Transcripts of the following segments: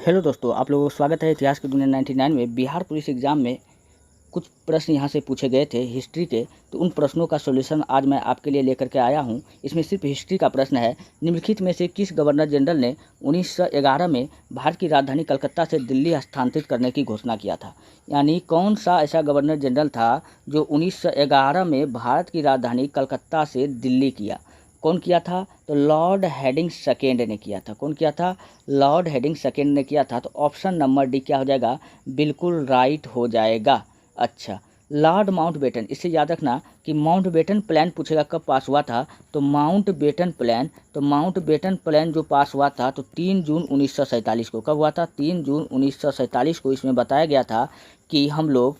Hello दोस्तों, आप लोगों को स्वागत है इतिहास की दुनिया 99 में। बिहार पुलिस एग्ज़ाम में कुछ प्रश्न यहाँ से पूछे गए थे हिस्ट्री के, तो उन प्रश्नों का सॉल्यूशन आज मैं आपके लिए लेकर के आया हूँ। इसमें सिर्फ हिस्ट्री का प्रश्न है। निम्नलिखित में से किस गवर्नर जनरल ने 1911 में भारत की राजधानी कलकत्ता से दिल्ली हस्तांतरित करने की घोषणा किया था? यानी कौन सा ऐसा गवर्नर जनरल था जो 1911 में भारत की राजधानी कलकत्ता से दिल्ली किया? कौन किया था? तो लॉर्ड हेडिंग सेकेंड ने किया था। कौन किया था? लॉर्ड हेडिंग सेकेंड ने किया था। तो ऑप्शन नंबर डी क्या हो जाएगा? बिल्कुल राइट हो जाएगा। अच्छा, लॉर्ड माउंटबेटन, इससे याद रखना कि माउंटबेटन प्लान पूछेगा कब पास हुआ था। तो माउंटबेटन प्लान जो पास हुआ था तो 3 जून 1947 को। कब हुआ था? 3 जून 1947 को। इसमें बताया गया था कि हम लोग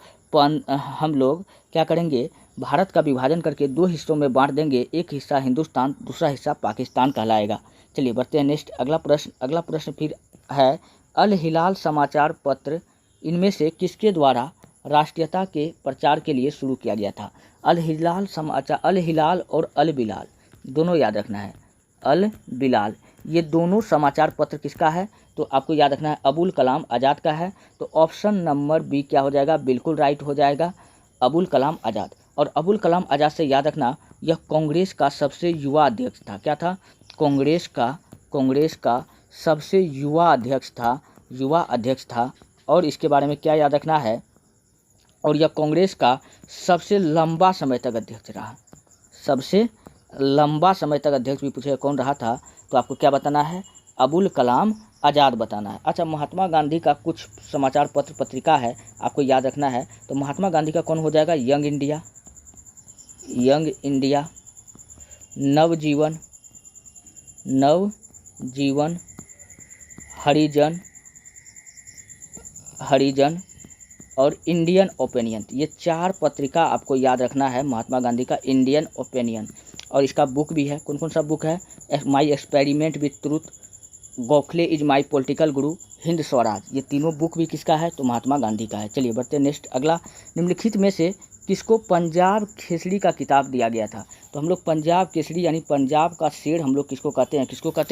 क्या करेंगे, भारत का विभाजन करके 2 हिस्सों में बांट देंगे। एक हिस्सा हिंदुस्तान, दूसरा हिस्सा पाकिस्तान कहलाएगा। चलिए बढ़ते हैं नेक्स्ट। अगला प्रश्न फिर है, अल हिलाल समाचार पत्र इनमें से किसके द्वारा राष्ट्रीयता के प्रचार के लिए शुरू किया गया था? अल हिलाल और अल बिलाल दोनों याद रखना है। अल बिलाल ये दोनों समाचार पत्र किसका है? तो आपको याद रखना है अबुल कलाम आज़ाद का है। तो ऑप्शन नंबर बी क्या हो जाएगा? बिल्कुल राइट हो जाएगा, अबुल कलाम आज़ाद। और अबुल कलाम आज़ाद से याद रखना, यह कांग्रेस का सबसे युवा अध्यक्ष था। क्या था? कांग्रेस का सबसे युवा अध्यक्ष था। और इसके बारे में क्या याद रखना है? और यह कांग्रेस का सबसे लंबा समय तक अध्यक्ष रहा। सबसे लंबा समय तक अध्यक्ष भी पूछेगा कौन रहा था, तो आपको क्या बताना है? अबुल कलाम आज़ाद बताना है। अच्छा, महात्मा गांधी का कुछ समाचार पत्र पत्रिका है, आपको याद रखना है। तो महात्मा गांधी का कौन हो जाएगा? यंग इंडिया, नवजीवन, हरिजन और इंडियन ओपिनियन। ये 4 पत्रिका आपको याद रखना है महात्मा गांधी का। इंडियन ओपिनियन, और इसका बुक भी है। कौन कौन सा बुक है? My experiment with truth, Gokhale is my political गुरु, हिंद स्वराज। ये तीनों बुक भी किसका है? तो महात्मा गांधी का है। चलिए बढ़ते हैं नेक्स्ट। अगला, निम्नलिखित में से किसको पंजाब केसरी का किताब दिया गया था? तो हम लोग पंजाब केसरी यानी पंजाब का शेर हम लोग किसको कहते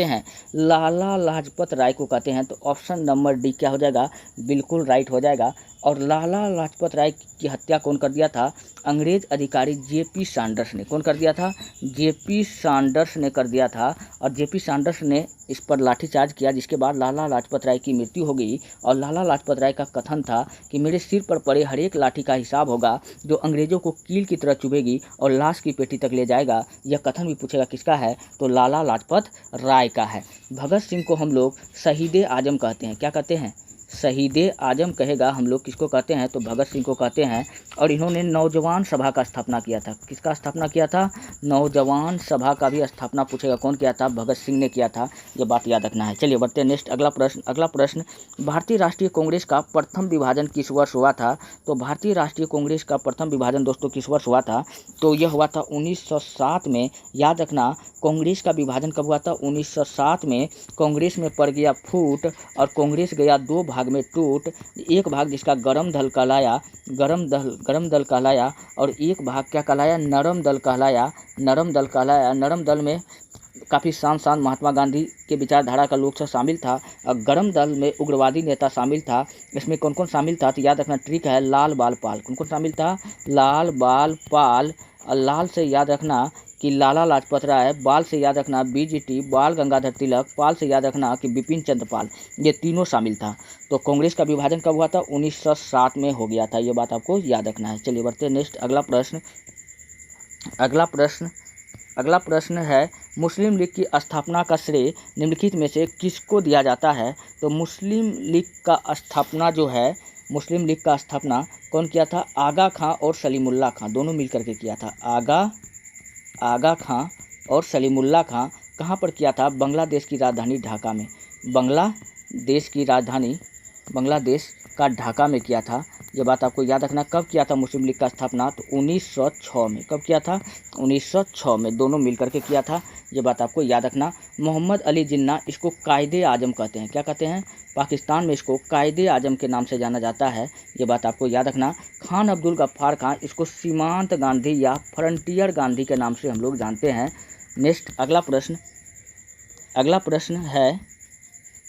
हैं? लाला लाजपत राय को कहते हैं। तो ऑप्शन नंबर डी क्या हो जाएगा? बिल्कुल राइट हो जाएगा। और लाला लाजपत राय की हत्या कौन कर दिया था? अंग्रेज अधिकारी जेपी सैंडर्स ने। कौन कर दिया था? जेपी सैंडर्स ने कर दिया था। और जेपी सैंडर्स ने इस पर लाठीचार्ज किया, जिसके बाद लाला लाजपत राय की मृत्यु हो गई। और लाला लाजपत राय का कथन था कि मेरे सिर पर पड़े हर एक लाठी का हिसाब होगा, जो अंग्रेजों को कील की तरह चुभेगी और लाश की पेटी तक ले जाएगा। यह कथन भी पूछेगा किसका है? तो लाला लाजपत राय का है। भगत सिंह को हम लोग शहीद आजम कहते हैं। क्या कहते हैं? शहीद आजम कहेगा हम लोग किसको कहते हैं? तो भगत सिंह को कहते हैं। और इन्होंने नौजवान सभा का स्थापना किया था। किसका स्थापना किया था? नौजवान सभा का भी स्थापना पूछेगा कौन किया था? भगत सिंह ने किया था। ये बात याद रखना है। चलिए बढ़ते हैं नेक्स्ट। अगला प्रश्न, भारतीय राष्ट्रीय कांग्रेस का प्रथम विभाजन किस वर्ष हुआ था? तो भारतीय राष्ट्रीय कांग्रेस का प्रथम विभाजन दोस्तों किस वर्ष हुआ था? तो यह हुआ था 1907 में। याद रखना, कांग्रेस का विभाजन कब हुआ था? 1907 में। कांग्रेस में पड़ गया फूट और कांग्रेस गया 2 भाग में टूट। एक भाग जिसका गरम दल कहलाया, और एक भाग क्या कहलाया? नरम दल कहलाया। नरम दल में काफ़ी शांत महात्मा गांधी के विचारधारा का लोग शामिल था। और गरम दल में उग्रवादी नेता शामिल था। इसमें कौन कौन शामिल था? तो याद रखना ट्रिक है, लाल बाल पाल। कौन कौन शामिल था? लाल बाल पाल। और लाल से याद रखना कि लाला लाजपत राय, बाल से याद रखना बीजीटी, बाल गंगाधर तिलक, पाल से याद रखना कि बिपिन चंद्र पाल। ये तीनों शामिल था। तो कांग्रेस का विभाजन कब हुआ था? 1907 में हो गया था। ये बात आपको याद रखना है। चलिए बढ़ते हैं नेक्स्ट। अगला प्रश्न है, मुस्लिम लीग की स्थापना का श्रेय निम्नलिखित में से किसको दिया जाता है? तो मुस्लिम लीग का स्थापना कौन किया था? आगा खां और सलीमुल्लाह खां दोनों मिलकर के किया था। आगा खां और सलीमुल्लाह खां कहाँ पर किया था? बांग्लादेश की राजधानी ढाका में। बांग्लादेश का ढाका में किया था। ये बात आपको याद रखना। कब किया था मुस्लिम लीग का स्थापना? तो 1906 में। कब किया था? 1906 में। दोनों मिलकर के किया था। ये बात आपको याद रखना। मोहम्मद अली जिन्ना, इसको कायदे आजम कहते हैं। क्या कहते हैं? पाकिस्तान में इसको कायदे आजम के नाम से जाना जाता है। ये बात आपको याद रखना। खान अब्दुल गफ्फार खान, इसको सीमांत गांधी या फ्रंटियर गांधी के नाम से हम लोग जानते हैं। नेक्स्ट अगला प्रश्न है,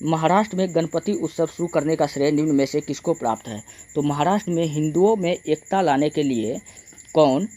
महाराष्ट्र में गणपति उत्सव शुरू करने का श्रेय निम्न में से किसको प्राप्त है? तो महाराष्ट्र में हिंदुओं में एकता लाने के लिए कौन?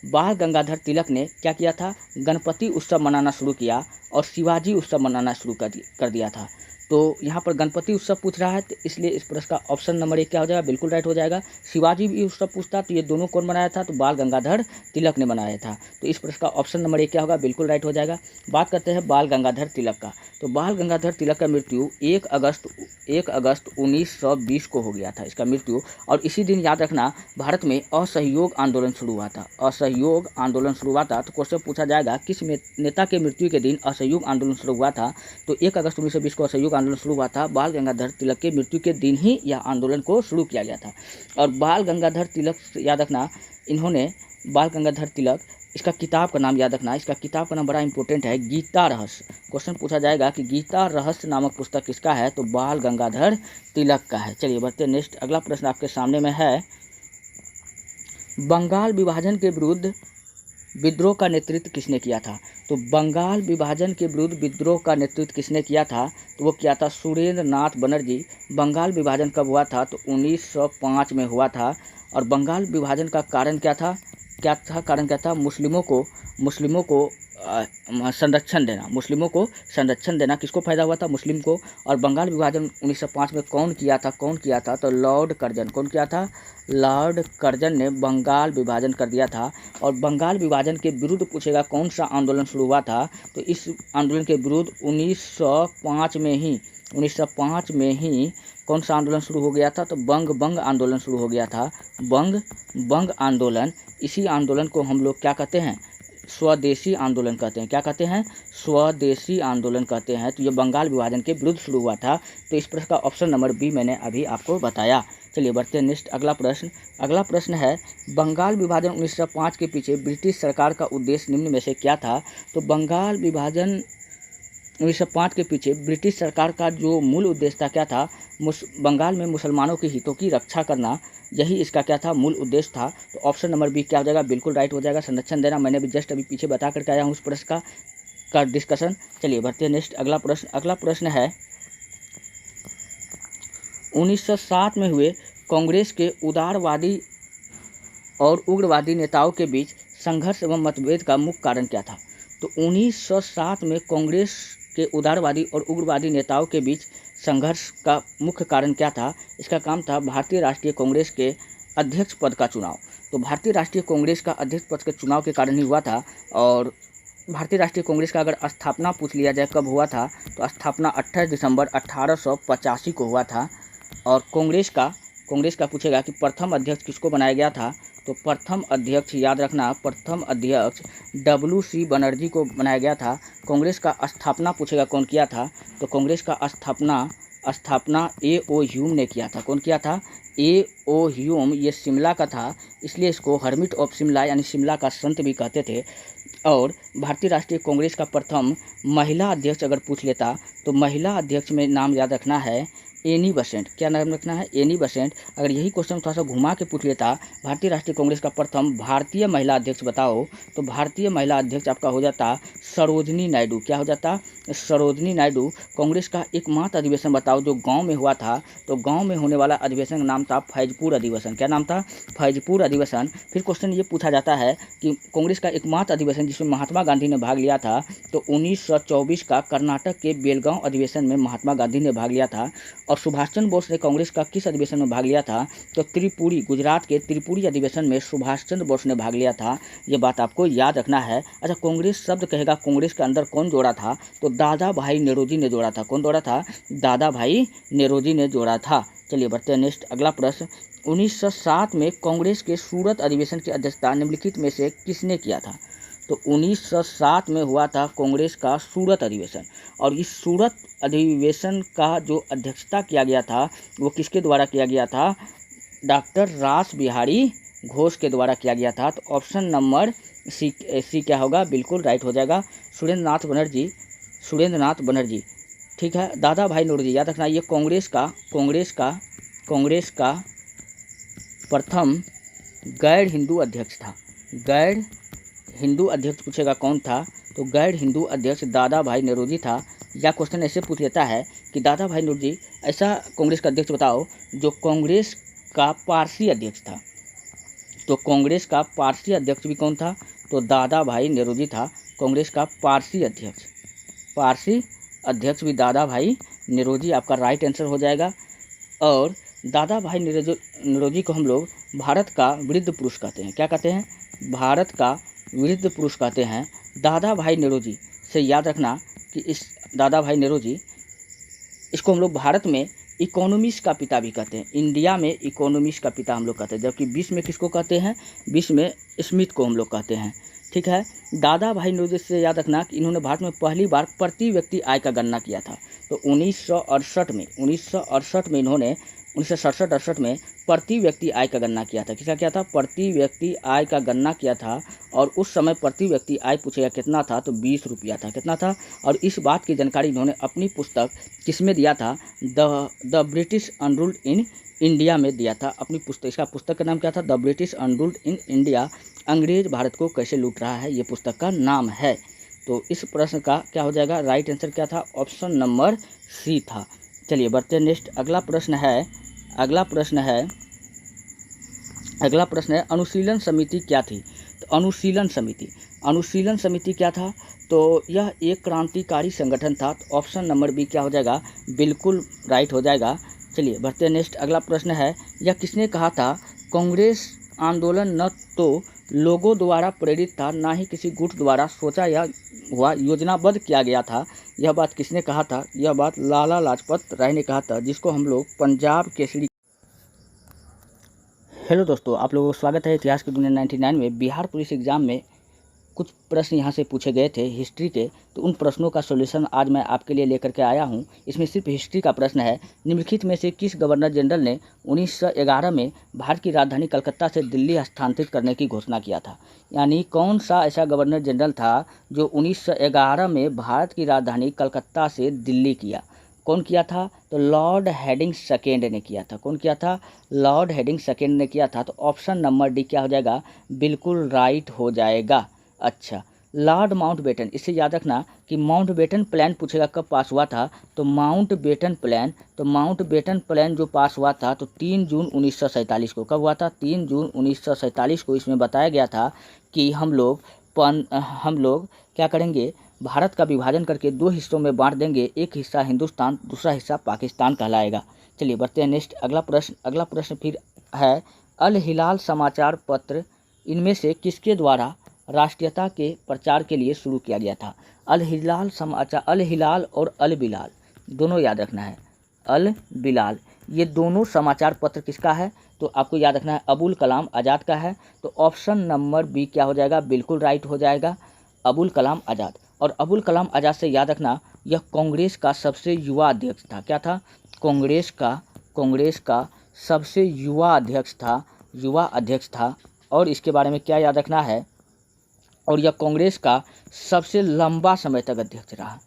बाल गंगाधर तिलक ने क्या किया था? गणपति उत्सव मनाना शुरू किया और शिवाजी उत्सव मनाना शुरू कर दिया था। तो यहाँ पर गणपति उत्सव पूछ रहा है, तो इसलिए इस प्रश्न का ऑप्शन नंबर 1 क्या हो जाएगा? बिल्कुल राइट हो जाएगा। शिवाजी भी उत्सव पूछता तो ये दोनों कौन बनाया था? तो बाल गंगाधर तिलक ने बनाया था। तो इस प्रश्न का ऑप्शन नंबर 1 क्या होगा? बिल्कुल राइट हो जाएगा। बात करते हैं बाल गंगाधर तिलक का। तो बाल गंगाधर तिलक का मृत्यु 1 अगस्त 1920 को हो गया था इसका मृत्यु। और इसी दिन याद रखना भारत में असहयोग आंदोलन शुरू हुआ था। असहयोग आंदोलन शुरू हुआ था। तो क्वेश्चन पूछा जाएगा किस नेता के मृत्यु के दिन असहयोग आंदोलन शुरू हुआ था? तो 1 अगस्त 1920 को असहयोग आंदोलन शुरू हुआ था। बाल गंगाधर तिलक के मृत्यु के दिन ही यह आंदोलन को शुरू किया गया था। और बाल गंगाधर तिलक याद रखना, इन्होंने बाल गंगाधर तिलक, इसका किताब का नाम याद रखना, इसका किताब का नाम बड़ा इंपॉर्टेंट है, गीता रहस्य। क्वेश्चन पूछा जाएगा कि गीता रहस्य नामक पुस्तक किसका है? तो बाल गंगाधर तिलक का है। चलिए बढ़ते नेक्स्ट। अगला प्रश्न आपके सामने में है, बंगाल विभाजन के विरुद्ध विद्रोह का नेतृत्व किसने किया था? तो बंगाल विभाजन के विरुद्ध विद्रोह का नेतृत्व किसने किया था? तो वो किया था सुरेंद्र नाथ बनर्जी। बंगाल विभाजन कब हुआ था? तो 1905 में हुआ था। और बंगाल विभाजन का कारण क्या था? कारण क्या था? मुस्लिमों को संरक्षण देना। मुस्लिमों को संरक्षण देना। किसको फायदा हुआ था? मुस्लिम को। और बंगाल विभाजन 1905 में कौन किया था? तो लॉर्ड कर्जन। कौन किया था? लॉर्ड कर्जन ने बंगाल विभाजन कर दिया था। और बंगाल विभाजन के विरुद्ध पूछेगा कौन सा आंदोलन शुरू हुआ था? तो इस आंदोलन के विरुद्ध 1905 में ही कौन सा आंदोलन शुरू हो गया था? तो बंग आंदोलन शुरू हो गया था। बंग आंदोलन। इसी आंदोलन को हम लोग क्या कहते हैं? स्वदेशी आंदोलन कहते हैं। क्या कहते हैं? स्वदेशी आंदोलन कहते हैं। तो ये बंगाल विभाजन के विरुद्ध शुरू हुआ था। तो इस प्रश्न का ऑप्शन नंबर बी मैंने अभी आपको बताया। चलिए बढ़ते हैं नेक्स्ट। अगला प्रश्न है, बंगाल विभाजन 1905 के पीछे ब्रिटिश सरकार का उद्देश्य निम्न में से क्या था? तो बंगाल विभाजन 1905 के पीछे ब्रिटिश सरकार का जो मूल उद्देश्य था क्या था? बंगाल में मुसलमानों के हितों की रक्षा करना। यही इसका क्या था? मूल उद्देश्य था। तो ऑप्शन नंबर बी क्या हो जाएगा? बिल्कुल राइट हो जाएगा। संरक्षण देना। मैंने भी जस्ट अभी पीछे बता करके आया हूँ उस प्रश्न का डिस्कशन। चलिए बढ़ते हैं नेक्स्ट। अगला प्रश्न है, 1907 में हुए कांग्रेस के उदारवादी और उग्रवादी नेताओं के बीच संघर्ष एवं मतभेद का मुख्य कारण क्या था? तो 1907 में कांग्रेस के उदारवादी और उग्रवादी नेताओं के बीच संघर्ष का मुख्य कारण क्या था? इसका काम था भारतीय राष्ट्रीय कांग्रेस के अध्यक्ष पद का चुनाव। तो भारतीय राष्ट्रीय कांग्रेस का अध्यक्ष पद के चुनाव के कारण ही हुआ था। और भारतीय राष्ट्रीय कांग्रेस का अगर स्थापना पूछ लिया जाए कब हुआ था, तो स्थापना 28 दिसंबर 1885 को हुआ था। और कांग्रेस का पूछेगा कि प्रथम अध्यक्ष किसको बनाया गया था? तो प्रथम अध्यक्ष याद रखना, प्रथम अध्यक्ष WC बनर्जी को बनाया गया था। कांग्रेस का स्थापना पूछेगा कौन किया था? तो कांग्रेस का स्थापना A.O. ह्यूम ने किया था। कौन किया था? A.O. ह्यूम। ये शिमला का था, इसलिए इसको हर्मिट ऑफ शिमला यानी शिमला का संत भी कहते थे। और भारतीय राष्ट्रीय कांग्रेस का प्रथम महिला अध्यक्ष अगर पूछ लेता, तो महिला अध्यक्ष में नाम याद रखना है एनी बेसेंट। क्या नाम रखना है? Annie Besant. अगर यही क्वेश्चन थोड़ा सा घुमा के पूछ लेता, भारतीय राष्ट्रीय कांग्रेस का प्रथम भारतीय महिला अध्यक्ष बताओ, तो भारतीय महिला अध्यक्ष आपका हो जाता सरोजनी नायडू। क्या हो जाता? सरोजनी नायडू। कांग्रेस का एकमात्र अधिवेशन बताओ जो गांव में हुआ था। तो गांव में होने वाला अधिवेशन का नाम था फैजपुर अधिवेशन। क्या नाम था? फैजपुर अधिवेशन। फिर क्वेश्चन ये पूछा जाता है कि कांग्रेस का एकमात्र अधिवेशन जिसमें महात्मा गांधी ने भाग लिया था, तो 1924 का कर्नाटक के बेलगांव अधिवेशन में महात्मा गांधी ने भाग लिया था। और सुभाष चंद्र बोस ने कांग्रेस का किस अधिवेशन में भाग लिया था? तो त्रिपुरी, गुजरात के त्रिपुरी अधिवेशन में सुभाष चंद्र बोस ने भाग लिया था। ये बात आपको याद रखना है। अच्छा, कांग्रेस शब्द कहेगा कांग्रेस के अंदर कौन जोड़ा था? तो दादा भाई नेरोजी ने जोड़ा था। कौन जोड़ा था? दादा भाई नेरोजी ने जोड़ा था। चलिए बढ़ते हैं नेक्स्ट। अगला प्रश्न, 1907 में कांग्रेस के सूरत अधिवेशन की अध्यक्षता निम्नलिखित में से किसने किया था? तो 1907 में हुआ था कांग्रेस का सूरत अधिवेशन। और इस सूरत अधिवेशन का जो अध्यक्षता किया गया था वो किसके द्वारा किया गया था? डॉक्टर रास बिहारी घोष के द्वारा किया गया था। तो ऑप्शन नंबर सी क्या होगा? बिल्कुल राइट हो जाएगा। सुरेंद्र नाथ बनर्जी। ठीक है। दादा भाई नौरोजी याद रखना, ये कांग्रेस का प्रथम गैर हिंदू अध्यक्ष था। गैर हिंदू अध्यक्ष पूछेगा कौन था? तो गैर हिंदू अध्यक्ष दादा भाई नौरोजी था। या क्वेश्चन ऐसे पूछ लेता है कि दादा भाई नौरोजी ऐसा कांग्रेस का अध्यक्ष बताओ जो कांग्रेस का पारसी अध्यक्ष था। तो कांग्रेस का पारसी अध्यक्ष भी कौन था? तो दादा भाई नौरोजी था कांग्रेस का पारसी अध्यक्ष। पारसी अध्यक्ष भी दादा भाई नौरोजी आपका राइट आंसर हो जाएगा। और दादा भाई नौरोजी को हम लोग भारत का वृद्ध पुरुष कहते हैं। क्या कहते हैं? भारत का वृद्ध पुरुष कहते हैं। दादा भाई नौरोजी से याद रखना कि इस दादा भाई नौरोजी, इसको हम लोग भारत में इकोनॉमिक्स का पिता भी कहते हैं। इंडिया में इकोनॉमिक्स का पिता हम लोग कहते हैं, जबकि विश्व में किसको कहते हैं? विश्व में स्मिथ को हम लोग कहते हैं। ठीक है। दादा भाई नौरोजी से याद रखना कि इन्होंने भारत में पहली बार प्रति व्यक्ति आय का गणना किया था। तो 1968 में इन्होंने 1967-68 में प्रति व्यक्ति आय का गणना किया था। किसका किया था? प्रति व्यक्ति आय का गणना किया था। और उस समय प्रति व्यक्ति आय पूछेगा कितना था? तो 20 रुपया था। कितना था? और इस बात की जानकारी इन्होंने अपनी पुस्तक किसमें दिया था? The British unruled in India में दिया था अपनी पुस्तक। इसका पुस्तक का नाम क्या था? The British unruled in India, अंग्रेज भारत को कैसे लूट रहा है, ये पुस्तक का नाम है। तो इस प्रश्न का क्या हो जाएगा? राइट आंसर क्या था? ऑप्शन नंबर सी था। चलिए बढ़ते हैं नेक्स्ट। अगला प्रश्न है अनुशीलन समिति क्या थी? तो अनुशीलन समिति क्या था? तो यह एक क्रांतिकारी संगठन था। तो ऑप्शन नंबर बी क्या हो जाएगा? बिल्कुल राइट हो जाएगा। चलिए बढ़ते हैं नेक्स्ट। अगला प्रश्न है यह किसने कहा था? कांग्रेस आंदोलन न तो लोगों द्वारा प्रेरित था, ना ही किसी गुट द्वारा सोचा या हुआ योजनाबद्ध किया गया था। यह बात किसने कहा था? यह बात लाला लाजपत राय ने कहा था, जिसको हम लोग पंजाब केसरी। हेलो दोस्तों, आप लोगों को स्वागत है इतिहास की दुनिया 99 में। बिहार पुलिस एग्जाम में कुछ प्रश्न यहाँ से पूछे गए थे हिस्ट्री के, तो उन प्रश्नों का सॉल्यूशन आज मैं आपके लिए लेकर के आया हूँ। इसमें सिर्फ हिस्ट्री का प्रश्न है। निम्नलिखित में से किस गवर्नर जनरल ने 1911 में भारत की राजधानी कलकत्ता से दिल्ली हस्तांतरित करने की घोषणा किया था? यानी कौन सा ऐसा गवर्नर जनरल था जो 1911 में भारत की राजधानी कलकत्ता से दिल्ली किया? कौन किया था? तो लॉर्ड हेडिंग सेकेंड ने किया था। कौन किया था? लॉर्ड हेडिंग सेकेंड ने किया था। तो ऑप्शन नंबर डी क्या हो जाएगा? बिल्कुल राइट हो जाएगा। अच्छा, लॉर्ड माउंटबेटन, इससे याद रखना कि माउंटबेटन प्लान पूछेगा कब पास हुआ था? तो माउंटबेटन प्लान जो पास हुआ था तो 3 जून 1947 को। कब हुआ था? 3 जून 1947 को। इसमें बताया गया था कि हम लोग क्या करेंगे? भारत का विभाजन करके 2 हिस्सों में बांट देंगे। एक हिस्सा हिंदुस्तान, दूसरा हिस्सा पाकिस्तान कहलाएगा। चलिए बढ़ते हैं नेक्स्ट। अगला प्रश्न फिर है अल हिलाल समाचार पत्र इनमें से किसके द्वारा राष्ट्रीयता के प्रचार के लिए शुरू किया गया था? अल हिलाल और अल बिलाल दोनों याद रखना है। अल बिलाल ये दोनों समाचार पत्र किसका है? तो आपको याद रखना है अबुल कलाम आज़ाद का है। तो ऑप्शन नंबर बी क्या हो जाएगा? बिल्कुल राइट हो जाएगा, अबुल कलाम आज़ाद। और अबुल कलाम आज़ाद से याद रखना यह कांग्रेस का सबसे युवा अध्यक्ष था। क्या था? कांग्रेस का सबसे युवा अध्यक्ष था। और इसके बारे में क्या याद रखना है? और यह कांग्रेस का सबसे लंबा समय तक अध्यक्ष रहा।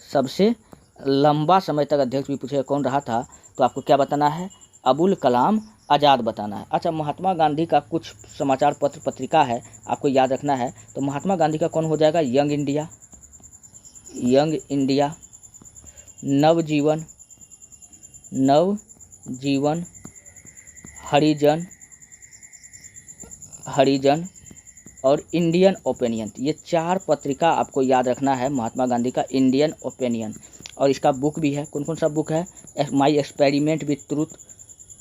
सबसे लंबा समय तक अध्यक्ष भी पूछेगा कौन रहा था? तो आपको क्या बताना है? अबुल कलाम आज़ाद बताना है। अच्छा, महात्मा गांधी का कुछ समाचार पत्र पत्रिका है, आपको याद रखना है। तो महात्मा गांधी का कौन हो जाएगा? यंग इंडिया, नवजीवन, हरिजन और इंडियन ओपिनियन। ये 4 पत्रिका आपको याद रखना है। महात्मा गांधी का इंडियन ओपिनियन, और इसका बुक भी है। कौन कौन सा बुक है? My experiment with truth,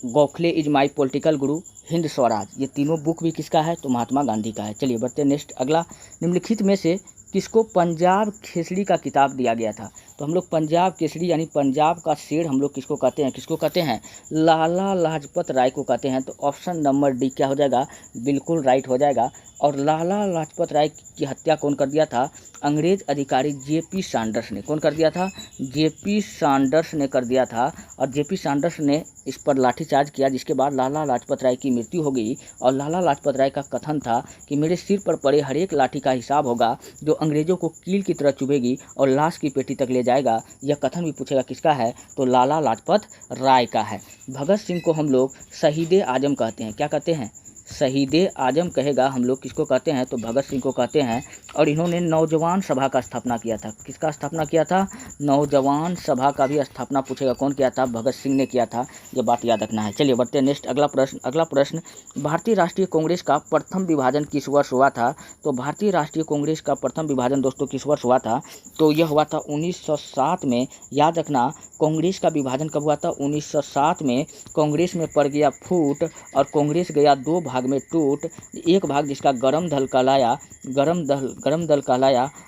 Gokhale is my political गुरु, हिंद स्वराज। ये तीनों बुक भी किसका है? तो महात्मा गांधी का है। चलिए बढ़ते हैं नेक्स्ट। अगला, निम्नलिखित में से किसको पंजाब केसरी का किताब दिया गया था? तो हम लोग पंजाब केसरी यानी पंजाब का शेर हम लोग किसको कहते हैं? लाला लाजपत राय को कहते हैं। तो ऑप्शन नंबर डी क्या हो जाएगा? बिल्कुल राइट हो जाएगा। और लाला लाजपत राय की हत्या कौन कर दिया था? अंग्रेज अधिकारी जेपी सैंडर्स ने। कौन कर दिया था? जेपी सैंडर्स ने कर दिया था। और जेपी सैंडर्स ने इस पर लाठीचार्ज किया, जिसके बाद लाला लाजपत राय की मृत्यु हो गई। और लाला लाजपत राय का कथन था कि मेरे सिर पर पड़े हर एक लाठी का हिसाब होगा, जो अंग्रेजों को कील की तरह चुभेगी और लाश की पेटी तक ले जाएगा। यह कथन भी पूछेगा किसका है? तो लाला लाजपत राय का है। भगत सिंह को हम लोग शहीद आजम कहते हैं। क्या कहते हैं? शहीदे आजम कहेगा हम लोग किसको कहते हैं, तो भगत सिंह को कहते हैं। और इन्होंने नौजवान सभा का स्थापना किया था। किसका स्थापना किया था, नौजवान सभा का भी स्थापना पूछेगा कौन किया था, भगत सिंह ने किया था, ये बात याद रखना है। चलिए बढ़ते हैं नेक्स्ट अगला प्रश्न भारतीय राष्ट्रीय कांग्रेस का प्रथम विभाजन किस वर्ष हुआ था, तो भारतीय राष्ट्रीय कांग्रेस का प्रथम विभाजन दोस्तों किस वर्ष हुआ था, तो यह हुआ था 1907 में। याद रखना कांग्रेस का विभाजन कब हुआ था, 1907 में। कांग्रेस में पड़ गया फूट और कांग्रेस गया दो भाग में टूट। एक भाग जिसका गरम दल कहलाया,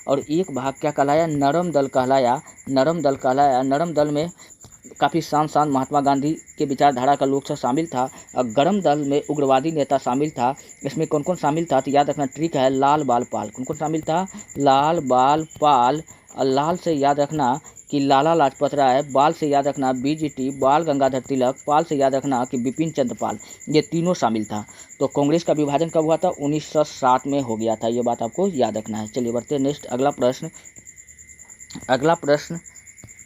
और एक भाग क्या कहलाया, नरम दल कहलाया। नरम दल में काफ़ी शांत महात्मा गांधी के विचारधारा का लोग सब शामिल था। और गरम दल में उग्रवादी नेता शामिल था। इसमें कौन कौन शामिल था, तो याद रखना ट्रिक है, लाल बाल पाल। कौन कौन शामिल था, लाल बाल पाल। और लाल से याद रखना कि लाला लाजपत राय, बाल से याद रखना बीजीटी बाल गंगाधर तिलक, पाल से याद रखना कि बिपिन चंद्र पाल, ये तीनों शामिल था। तो कांग्रेस का विभाजन कब हुआ था, 1907 में हो गया था, ये बात आपको याद रखना है। चलिए बढ़ते हैं नेक्स्ट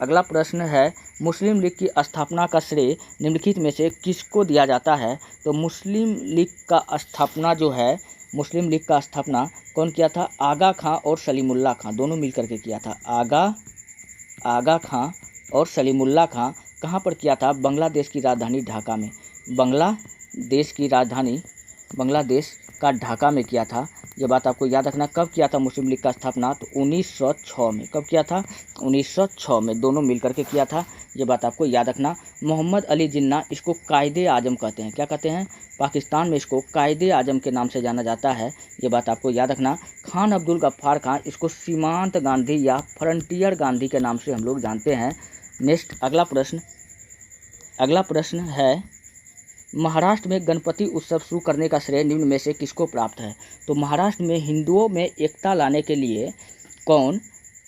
अगला प्रश्न है मुस्लिम लीग की स्थापना का श्रेय निम्नलिखित में से किसको दिया जाता है, तो मुस्लिम लीग का स्थापना कौन किया था, आगा खां और सलीमुल्लाह खां, दोनों मिलकर के किया था। आगा खां और सलीमुल्लाह खां कहाँ पर किया था, बांग्लादेश की राजधानी ढाका में। बांग्लादेश का ढाका में किया था। ये बात आपको याद रखना। कब किया था मुस्लिम लीग का स्थापना, तो 1906 में। कब किया था, 1906 में, दोनों मिलकर के किया था। ये बात आपको याद रखना। मोहम्मद अली जिन्ना इसको कायदे आजम कहते हैं। क्या कहते हैं, पाकिस्तान में इसको कायदे आजम के नाम से जाना जाता है। ये बात आपको याद रखना। खान अब्दुल गफ्फार खान इसको सीमांत गांधी या फ्रंटियर गांधी के नाम से हम लोग जानते हैं। नेक्स्ट अगला प्रश्न है महाराष्ट्र में गणपति उत्सव शुरू करने का श्रेय निम्न में से किसको प्राप्त है, तो महाराष्ट्र में हिंदुओं में एकता लाने के लिए कौन,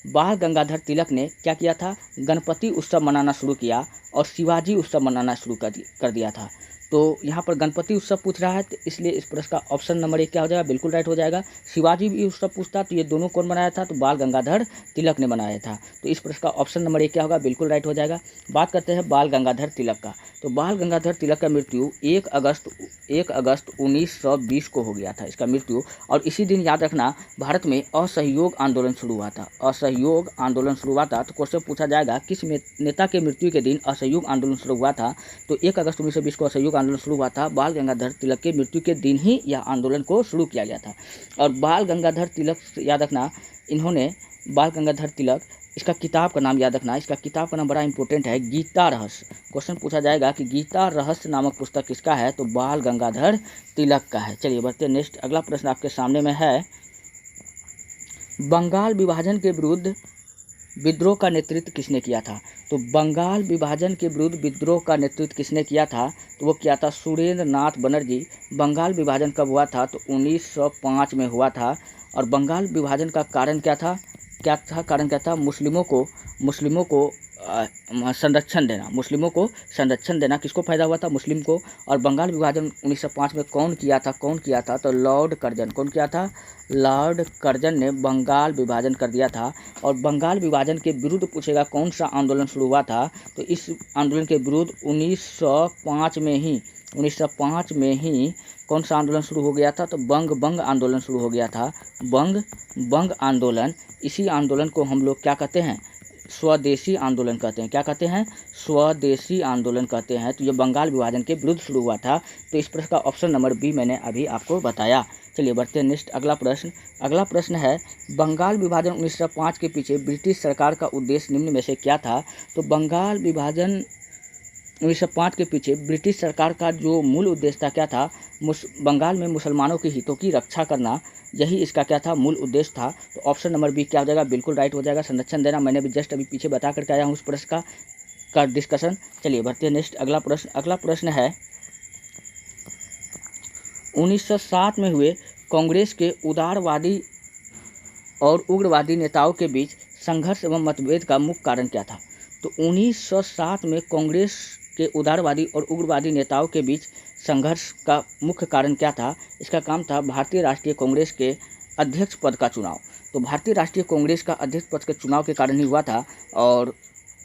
बाल गंगाधर तिलक ने क्या किया था, गणपति उत्सव मनाना शुरू किया और शिवाजी उत्सव मनाना शुरू कर दिया था। तो यहाँ पर गणपति उत्सव पूछ रहा है, तो इसलिए इस प्रश्न का ऑप्शन नंबर 1 क्या हो जाएगा, बिल्कुल राइट हो जाएगा। शिवाजी भी उत्सव पूछता तो ये दोनों कौन बनाया था, तो बाल गंगाधर तिलक ने बनाया था। तो इस प्रश्न का ऑप्शन नंबर 1 क्या होगा, बिल्कुल राइट हो जाएगा। बात करते हैं बाल गंगाधर तिलक का, तो बाल गंगाधर तिलक का मृत्यु 1 अगस्त 1920 को हो गया था इसका मृत्यु। और इसी दिन याद रखना भारत में असहयोग आंदोलन शुरू हुआ था। तो क्वेश्चन पूछा जाएगा किस नेता के मृत्यु के दिन असहयोग आंदोलन शुरू हुआ था, तो 1 अगस्त 1920 को असहयोग आंदोलन शुरू हुआ था। बाल गंगाधर तिलक के मृत्यु के दिन ही यह आंदोलन को शुरू किया गया था। और बाल गंगाधर तिलक याद रखना, इन्होंने बाल गंगाधर तिलक, इसका किताब का नाम याद रखना, इसका किताब का नाम बड़ा इंपॉर्टेंट है, गीता रहस्य। क्वेश्चन पूछा जाएगा कि गीता रहस्य नामक पुस्तक किसका है, तो बाल गंगाधर तिलक का है। चलिए बढ़ते हैं नेक्स्ट। अगला प्रश्न आपके सामने में है बंगाल विभाजन के विरुद्ध विद्रोह का नेतृत्व किसने किया था, तो बंगाल विभाजन के विरुद्ध विद्रोह का नेतृत्व किसने किया था, तो वो किया था सुरेंद्र नाथ बनर्जी। बंगाल विभाजन कब हुआ था, तो 1905 में हुआ था। और बंगाल विभाजन का कारण क्या था, कारण क्या था, मुस्लिमों को संरक्षण देना। किसको फायदा हुआ था, मुस्लिम को। और बंगाल विभाजन 1905 में कौन किया था, तो लॉर्ड कर्जन। कौन किया था, लॉर्ड कर्जन ने बंगाल विभाजन कर दिया था। और बंगाल विभाजन के विरुद्ध पूछेगा कौन सा आंदोलन शुरू हुआ था, तो इस आंदोलन के विरुद्ध 1905 में ही कौन सा आंदोलन शुरू हो गया था, तो बंग आंदोलन शुरू हो गया था। बंग आंदोलन। इसी आंदोलन को हम लोग क्या कहते हैं, स्वदेशी आंदोलन कहते हैं। क्या कहते हैं, स्वदेशी आंदोलन कहते हैं। तो ये बंगाल विभाजन के विरुद्ध शुरू हुआ था। तो इस प्रश्न का ऑप्शन नंबर बी मैंने अभी आपको बताया। चलिए बढ़ते हैं नेक्स्ट। अगला प्रश्न है बंगाल विभाजन 1905 के पीछे ब्रिटिश सरकार का उद्देश्य निम्न में से क्या था, तो बंगाल विभाजन 1905 के पीछे ब्रिटिश सरकार का जो मूल उद्देश्य था क्या था, बंगाल में मुसलमानों के हितों की रक्षा करना, यही इसका क्या था, मूल उद्देश्य था। तो ऑप्शन नंबर बी क्या हो जाएगा, बिल्कुल राइट हो जाएगा, संरक्षण देना। मैंने भी जस्ट अभी पीछे बता करके आया हूँ उस प्रश्न का डिस्कशन। चलिए बढ़ते हैं नेक्स्ट। अगला प्रश्न है 1907 में हुए कांग्रेस के उदारवादी और उग्रवादी नेताओं के बीच संघर्ष एवं मतभेद का मुख्य कारण क्या था, तो 1907 में कांग्रेस के उदारवादी और उग्रवादी नेताओं के बीच संघर्ष का मुख्य कारण क्या था, इसका काम था भारतीय राष्ट्रीय कांग्रेस के अध्यक्ष पद का चुनाव। तो भारतीय राष्ट्रीय कांग्रेस का अध्यक्ष पद के चुनाव के कारण ही हुआ था। और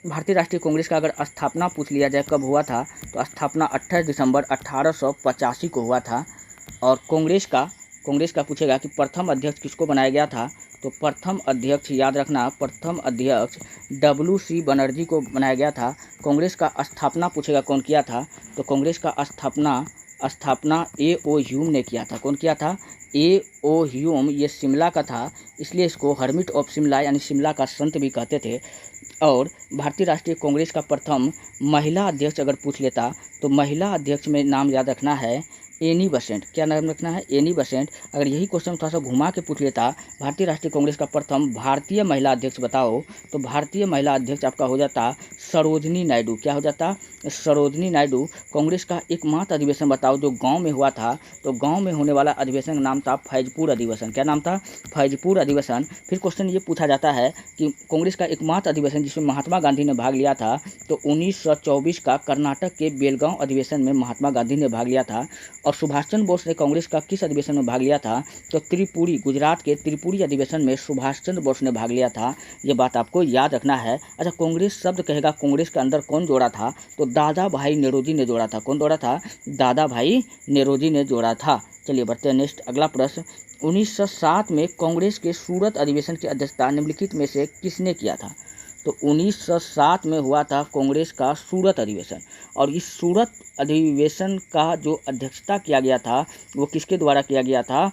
भारतीय राष्ट्रीय कांग्रेस का अगर स्थापना पूछ लिया जाए कब हुआ था, तो स्थापना 28 दिसंबर 1885 को हुआ था। और कांग्रेस का पूछेगा कि प्रथम अध्यक्ष किसको बनाया गया था, तो प्रथम अध्यक्ष याद रखना, प्रथम अध्यक्ष WC बनर्जी को बनाया गया था। कांग्रेस का स्थापना पूछेगा कौन किया था, तो कांग्रेस का स्थापना A.O. ह्यूम ने किया था। कौन किया था? A.O. ह्यूम। ये शिमला का था, इसलिए इसको हर्मिट ऑफ शिमला यानी शिमला का संत भी कहते थे। और भारतीय राष्ट्रीय कांग्रेस का प्रथम महिला अध्यक्ष अगर पूछ लेता तो महिला अध्यक्ष में नाम याद रखना है एनी बेसेंट। क्या नाम रखना है? Annie Besant. अगर यही क्वेश्चन थोड़ा सा घुमा के पूछ लेता, भारतीय राष्ट्रीय कांग्रेस का प्रथम भारतीय महिला अध्यक्ष बताओ, तो भारतीय महिला अध्यक्ष आपका हो जाता सरोजनी नायडू। क्या हो जाता? सरोजनी नायडू। कांग्रेस का एकमात्र अधिवेशन बताओ जो गांव में हुआ था, तो गांव में होने वाला अधिवेशन का नाम था फैजपुर अधिवेशन। क्या नाम था? फैजपुर अधिवेशन। फिर क्वेश्चन ये पूछा जाता है कि कांग्रेस का एकमात्र अधिवेशन जिसमें महात्मा गांधी ने भाग लिया था, तो 1924 का कर्नाटक के बेलगांव अधिवेशन में महात्मा गांधी ने भाग लिया था। और सुभाष चंद्र बोस ने कांग्रेस का किस अधिवेशन में भाग लिया था, तो त्रिपुरी, गुजरात के त्रिपुरी अधिवेशन में सुभाष चंद्र बोस ने भाग लिया था। ये बात आपको याद रखना है। अच्छा, कांग्रेस शब्द कहेगा कांग्रेस के अंदर कौन जोड़ा था, तो दादा भाई नेरोजी ने जोड़ा था। कौन जोड़ा था? दादा भाई नेरोजी ने जोड़ा था। चलिए बढ़ते हैं नेक्स्ट, अगला प्रश्न। 1907 में कांग्रेस के सूरत अधिवेशन की अध्यक्षता निम्नलिखित में से किसने किया था, तो 1907 में हुआ था कांग्रेस का सूरत अधिवेशन। और इस सूरत अधिवेशन का जो अध्यक्षता किया गया था वो किसके द्वारा किया गया था,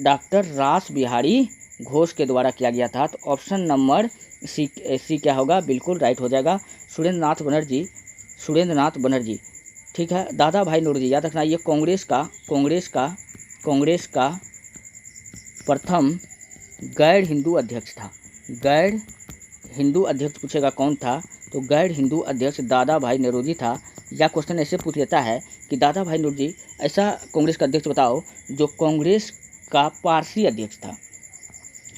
डॉक्टर रास बिहारी घोष के द्वारा किया गया था। तो ऑप्शन नंबर सी क्या होगा, बिल्कुल राइट हो जाएगा, सुरेंद्र नाथ बनर्जी। ठीक है, दादा भाई नौरोजी याद रखना, ये कांग्रेस का प्रथम गैर हिंदू अध्यक्ष था। गैर हिंदू अध्यक्ष पूछेगा कौन था, तो गैर हिंदू अध्यक्ष दादा भाई नेरोजी था। या क्वेश्चन ऐसे पूछ लेता है कि दादा भाई नेरोजी ऐसा कांग्रेस का अध्यक्ष बताओ जो कांग्रेस का पारसी अध्यक्ष था,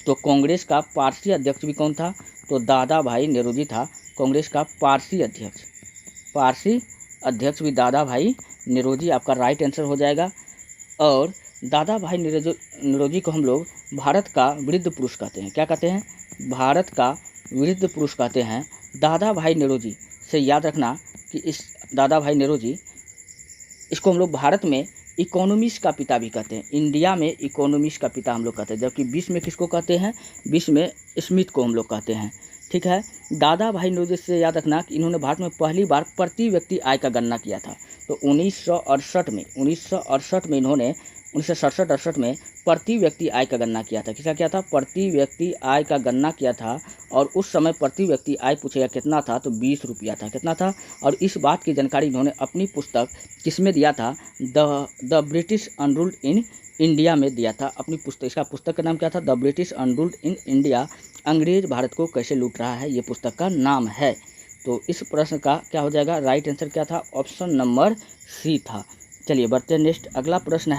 तो कांग्रेस का पारसी अध्यक्ष भी कौन था, तो दादा भाई नेरोजी था। कांग्रेस का पारसी अध्यक्ष भी दादा भाई नेरोजी आपका राइट आंसर हो जाएगा। और दादा भाई नेरोजी को हम लोग भारत का वृद्ध पुरुष कहते हैं। क्या कहते हैं? भारत का वृद्ध पुरुष कहते हैं। दादा भाई नेरोजी से याद रखना कि इस दादा भाई नेरोजी, इसको हम लोग भारत में इकोनॉमिक्स का पिता भी कहते हैं। इंडिया में इकोनॉमिक्स का पिता हम लोग कहते हैं, जबकि विश्व में किसको कहते हैं? विश्व में स्मिथ को हम लोग कहते हैं। ठीक है, दादा भाई नेरोजी से याद रखना कि इन्होंने भारत में पहली बार प्रति व्यक्ति आय का गणना किया था। तो 1968 में इन्होंने 1967-68 में प्रति व्यक्ति आय का गणना किया था। किसका किया था? प्रति व्यक्ति आय का गणना किया था। और उस समय प्रति व्यक्ति आय पूछेगा कितना था, तो 20 रुपया था। कितना था? और इस बात की जानकारी इन्होंने अपनी पुस्तक किसमें दिया था, the British unruled in India में दिया था। अपनी पुस्तक, इसका पुस्तक का नाम क्या था? The British unruled in India, अंग्रेज भारत को कैसे लूट रहा है, ये पुस्तक का नाम है। तो इस प्रश्न का क्या हो जाएगा, राइट आंसर क्या था? ऑप्शन नंबर सी था। चलिए बढ़ते हैं नेक्स्ट, अगला प्रश्न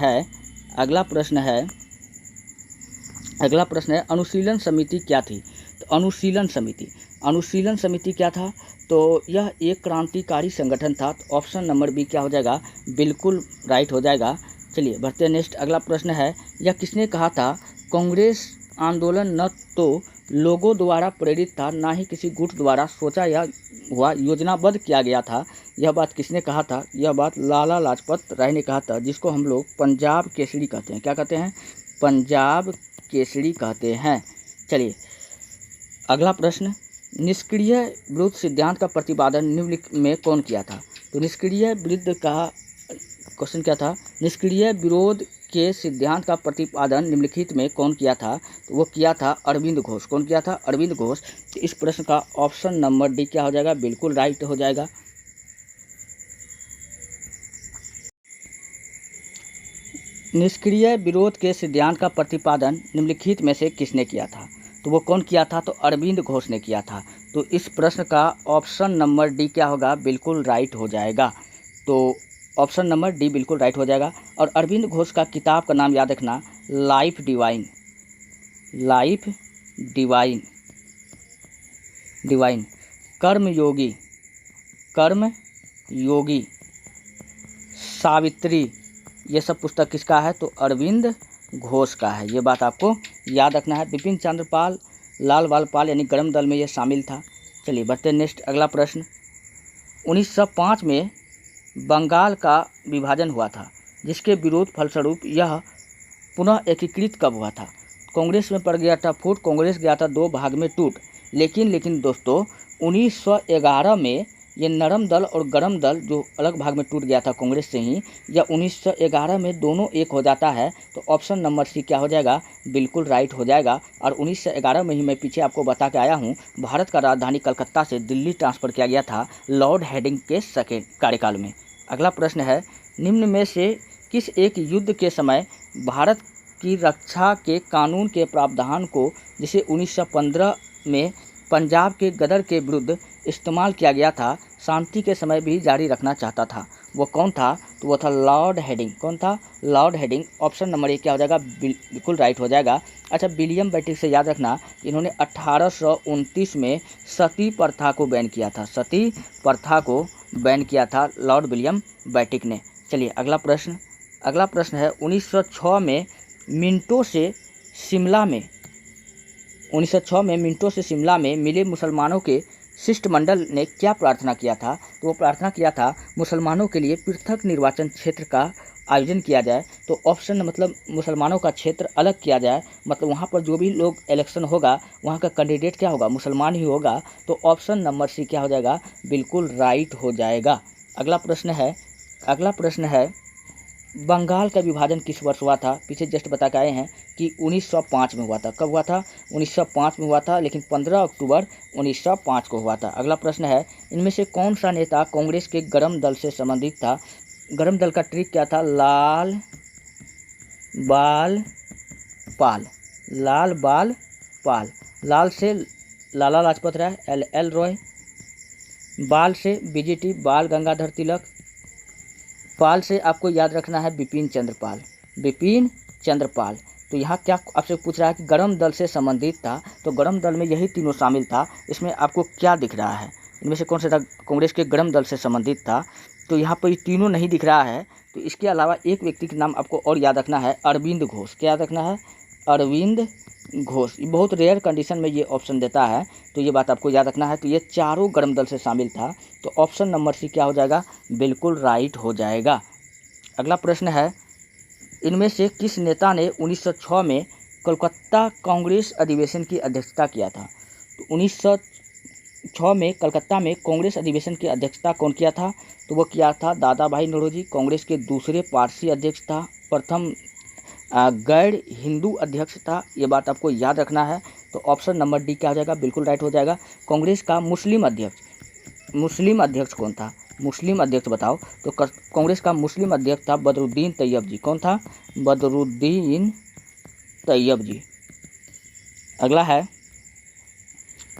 है अनुशीलन समिति क्या थी। तो अनुशीलन समिति क्या था, तो यह एक क्रांतिकारी संगठन था। तो ऑप्शन नंबर बी क्या हो जाएगा, बिल्कुल राइट हो जाएगा। चलिए बढ़ते हैं नेक्स्ट, अगला प्रश्न है यह किसने कहा था, कांग्रेस आंदोलन न तो लोगों द्वारा प्रेरित था, ना ही किसी गुट द्वारा सोचा या हुआ योजनाबद्ध किया गया था। यह बात किसने कहा था, यह बात लाला लाजपत राय ने कहा था, जिसको हम लोग पंजाब केसरी कहते हैं। क्या कहते हैं? पंजाब केसरी कहते हैं। चलिए अगला प्रश्न, निष्क्रिय विरोध सिद्धांत का प्रतिपादन निम्नलिखित में कौन किया था। तो निष्क्रिय विरुद्ध का क्वेश्चन क्या था, निष्क्रिय विरोध के सिद्धांत का प्रतिपादन निम्नलिखित में कौन किया था, तो वो किया था अरविंद घोष। कौन किया था? अरविंद घोष। तो इस प्रश्न का ऑप्शन नंबर डी क्या हो जाएगा, बिल्कुल राइट हो जाएगा। निष्क्रिय विरोध के सिद्धांत का प्रतिपादन निम्नलिखित में से किसने किया था, तो वो कौन किया था, तो अरविंद घोष ने किया था। तो इस प्रश्न का ऑप्शन नंबर डी क्या होगा, बिल्कुल राइट हो जाएगा। तो ऑप्शन नंबर डी बिल्कुल राइट हो जाएगा। और अरविंद घोष का किताब का नाम याद रखना, लाइफ डिवाइन, कर्म योगी, सावित्री, ये सब पुस्तक किसका है, तो अरविंद घोष का है। ये बात आपको याद रखना है। बिपिन चंद्र पाल, लाल बाल पाल यानी गरम दल में ये शामिल था। चलिए बढ़ते हैं नेक्स्ट, अगला प्रश्न। 1905 में बंगाल का विभाजन हुआ था। जिसके विरोध फलस्वरूप यह पुनः एकीकृत कब हुआ था? कांग्रेस में पड़ गया था फूट, कांग्रेस गया था 2 भाग में टूट। लेकिन दोस्तों 1911 में ये नरम दल और गरम दल जो अलग भाग में टूट गया था कांग्रेस से ही, या 1911 में दोनों एक हो जाता है, तो ऑप्शन नंबर सी क्या हो जाएगा? बिल्कुल राइट हो जाएगा। और 1911 में ही मैं पीछे आपको बता के आया हूँ, भारत का राजधानी कलकत्ता से दिल्ली ट्रांसफ़र किया गया था लॉर्ड हेडिंग के सेकेंड कार्यकाल में। अगला प्रश्न है, निम्न में से किस एक युद्ध के समय भारत की रक्षा के कानून के प्रावधान को, जिसे 1915 में पंजाब के गदर के विरुद्ध इस्तेमाल किया गया था, शांति के समय भी जारी रखना चाहता था? वो कौन था? तो वो था लॉर्ड हेडिंग। कौन था? Lord heading. Option number A क्या हो जाएगा? बिल्कुल राइट हो जाएगा। अच्छा, विलियम बेटिक से याद रखना, इन्होंने 1829 में सती प्रथा को बैन किया था। सती प्रथा को बैन किया था लॉर्ड विलियम बेटिक ने। चलिए अगला प्रश्न है, 1906 में मिंटो से शिमला में मिले मुसलमानों के शिष्टमंडल ने क्या प्रार्थना किया था? तो वो प्रार्थना किया था मुसलमानों के लिए पृथक निर्वाचन क्षेत्र का आयोजन किया जाए। तो ऑप्शन मतलब मुसलमानों का क्षेत्र अलग किया जाए, मतलब वहाँ पर जो भी लोग इलेक्शन होगा वहाँ का कैंडिडेट क्या होगा? मुसलमान ही होगा। तो ऑप्शन नंबर सी क्या हो जाएगा? बिल्कुल राइट हो जाएगा। अगला प्रश्न है बंगाल का विभाजन किस वर्ष हुआ था? पीछे जस्ट बता के आए हैं कि 1905 में हुआ था। कब हुआ था? 1905 में हुआ था, लेकिन 15 अक्टूबर 1905 को हुआ था। अगला प्रश्न है, इनमें से कौन सा नेता कांग्रेस के गरम दल से संबंधित था? गरम दल का ट्रिक क्या था? लाल बाल पाल। लाल से लाला लाजपत राय, LL रॉय। बाल से BGT बाल गंगाधर तिलक। पाल से आपको याद रखना है बिपिन चंद्र पाल। तो यहाँ क्या आपसे पूछ रहा है कि गरम दल से संबंधित था, तो गरम दल में यही तीनों शामिल था। इसमें आपको क्या दिख रहा है? इनमें से कौन सा था कांग्रेस के गरम दल से संबंधित था? तो यहाँ पर ये तीनों नहीं दिख रहा है। तो इसके अलावा एक व्यक्ति के नाम आपको और याद रखना है, अरविंद घोष। क्या याद रखना है? अरविंद घोष। ये बहुत रेयर कंडीशन में ये ऑप्शन देता है, तो ये बात आपको याद रखना है। तो ये चारों गरम दल से शामिल था। तो ऑप्शन नंबर सी क्या हो जाएगा? बिल्कुल राइट हो जाएगा। अगला प्रश्न है, इनमें से किस नेता ने 1906 में कोलकाता कांग्रेस अधिवेशन की अध्यक्षता किया था? तो 1906 में कलकत्ता में कांग्रेस अधिवेशन की अध्यक्षता कौन किया था? तो वो किया था दादा भाई नौरोजी। कांग्रेस के दूसरे पारसी अध्यक्ष था, प्रथम गैर हिंदू अध्यक्ष था। ये बात आपको याद रखना है। तो ऑप्शन नंबर डी क्या हो जाएगा? बिल्कुल राइट हो जाएगा। कांग्रेस का मुस्लिम अध्यक्ष कौन था? मुस्लिम अध्यक्ष बताओ। तो कांग्रेस का मुस्लिम अध्यक्ष था बदरुद्दीन तैयब जी। कौन था? बदरुद्दीन तैयब जी। अगला है,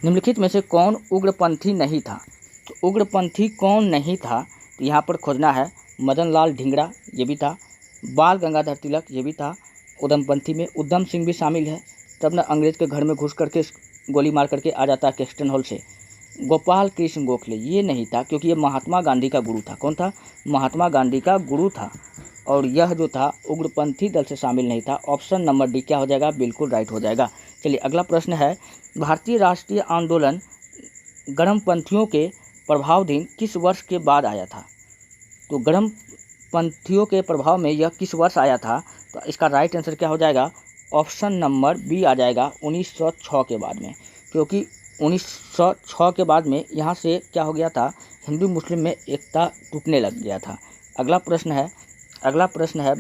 निम्नलिखित में से कौन उग्रपंथी नहीं था? तो उग्रपंथी कौन नहीं था? तो यहाँ पर खोजना है। मदन लाल ढींगरा, ये भी था। बाल गंगाधर तिलक, ये भी था। उधमपंथी में उधम सिंह भी शामिल है। तब ना अंग्रेज के घर में घुस करके गोली मार करके आ जाता है कैक्सटन हॉल से। गोपाल कृष्ण गोखले, ये नहीं था, क्योंकि ये महात्मा गांधी का गुरु था। कौन था? महात्मा गांधी का गुरु था। और यह जो था उग्रपंथी दल से शामिल नहीं था। ऑप्शन नंबर डी क्या हो जाएगा? बिल्कुल राइट हो जाएगा। चलिए अगला प्रश्न है, भारतीय राष्ट्रीय आंदोलन गरमपंथियों के प्रभावाधीन किस वर्ष के बाद आया था? तो गरमपंथियों के प्रभाव में यह किस वर्ष आया था? तो इसका राइट आंसर क्या हो जाएगा? ऑप्शन नंबर बी आ जाएगा, 1906 के बाद में। क्योंकि 1906 के बाद में यहाँ से क्या हो गया था? हिंदू मुस्लिम में एकता टूटने लग गया था। अगला प्रश्न है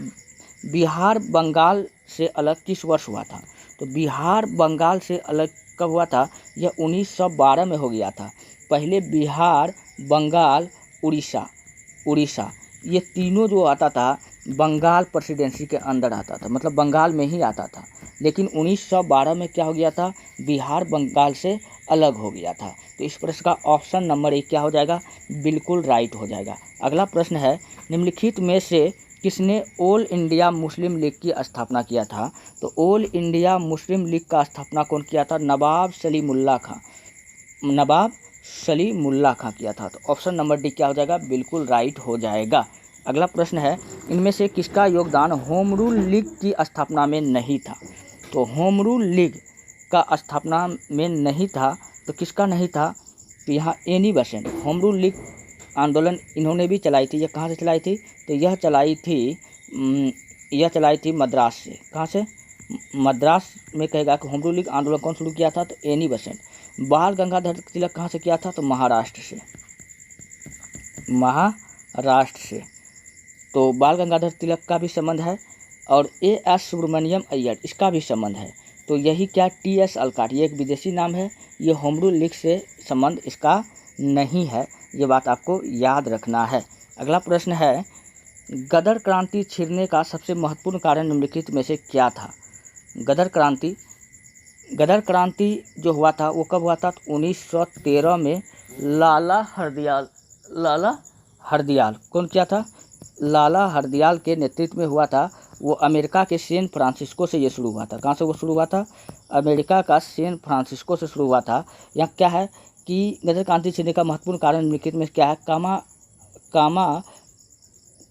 बिहार बंगाल से अलग किस वर्ष हुआ था? तो बिहार बंगाल से अलग कब हुआ था? यह 1912 में हो गया था। पहले बिहार, बंगाल, उड़ीसा ये तीनों जो आता था बंगाल प्रेसिडेंसी के अंदर आता था, मतलब बंगाल में ही आता था। लेकिन 1912 में क्या हो गया था? बिहार बंगाल से अलग हो गया था। तो इस प्रश्न का ऑप्शन नंबर ए क्या हो जाएगा? बिल्कुल राइट हो जाएगा। अगला प्रश्न है, निम्नलिखित में से किसने ऑल इंडिया मुस्लिम लीग की स्थापना किया था? तो ऑल इंडिया मुस्लिम लीग का स्थापना कौन किया था? नवाब सलीमुल्लाह खां किया था। तो ऑप्शन नंबर डी क्या हो जाएगा? बिल्कुल राइट हो जाएगा। अगला प्रश्न है, इनमें से किसका योगदान होम रूल लीग की स्थापना में नहीं था? तो होम रूल लीग का स्थापना में नहीं था, तो किसका नहीं था? तो यहाँ Annie Besant. Home rule league आंदोलन इन्होंने भी चलाई थी। यह कहाँ से चलाई थी? तो यह चलाई थी यह चलाई थी मद्रास से। कहाँ से? मद्रास में कहेगा कि होम रूल लीग आंदोलन कौन शुरू किया था? तो एनी बेसेंट। बाल गंगाधर तिलक कहाँ से किया था? तो महाराष्ट्र से। महाराष्ट्र से। तो बाल गंगाधर तिलक का भी संबंध है और एएस सुब्रमण्यम अय्यर इसका भी संबंध है। तो यही क्या, टीएस अलकाट, ये एक विदेशी नाम है, ये होम रूल लीग से संबंध इसका नहीं है, ये बात आपको याद रखना है। अगला प्रश्न है, गदर क्रांति छिड़ने का सबसे महत्वपूर्ण कारण निम्नलिखित में से क्या था? गदर क्रांति जो हुआ था वो कब हुआ था? 1913 में लाला हरदयाल कौन किया था? लाला हरदयाल के नेतृत्व में हुआ था। वो अमेरिका के सैन फ्रांसिस्को से ये शुरू हुआ था। कहाँ से वो शुरू हुआ था? अमेरिका का सैन फ्रांसिस्को से शुरू हुआ था। यहाँ क्या है कि गदर क्रांति छिड़ने का महत्वपूर्ण कारण निम्नलिखित में क्या है?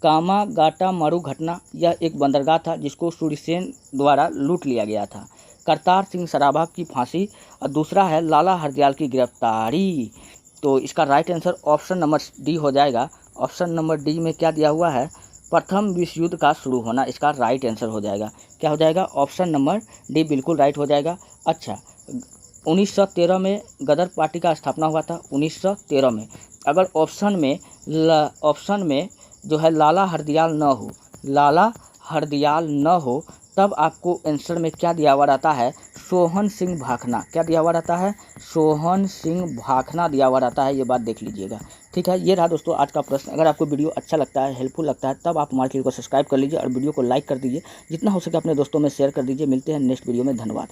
कामागाटामारू घटना, यह एक बंदरगाह था जिसको सूर्यसेन द्वारा लूट लिया गया था। करतार सिंह सराभा की फांसी और दूसरा है लाला हरदयाल की गिरफ्तारी। तो इसका right answer option number D हो जाएगा। ऑप्शन नंबर डी में क्या दिया हुआ है? प्रथम विश्व युद्ध का शुरू होना, इसका राइट आंसर हो जाएगा। क्या हो जाएगा? ऑप्शन नंबर डी बिल्कुल राइट हो जाएगा। अच्छा, 1913 में गदर पार्टी का स्थापना हुआ था। 1913 में अगर ऑप्शन में जो है लाला हरदयाल न हो तब आपको आंसर में क्या दिया हुआ रहता है? सोहन सिंह भाखना। क्या दिया हुआ रहता है? सोहन सिंह भाखना दिया हुआ रहता है, ये बात देख लीजिएगा। ठीक है, ये रहा दोस्तों आज का प्रश्न। अगर आपको वीडियो अच्छा लगता है, हेल्पफुल लगता है, तब आप हमारे चैनल को सब्सक्राइब कर लीजिए और वीडियो को लाइक कर दीजिए। जितना हो सके अपने दोस्तों में शेयर कर दीजिए। मिलते हैं नेक्स्ट वीडियो में। धन्यवाद।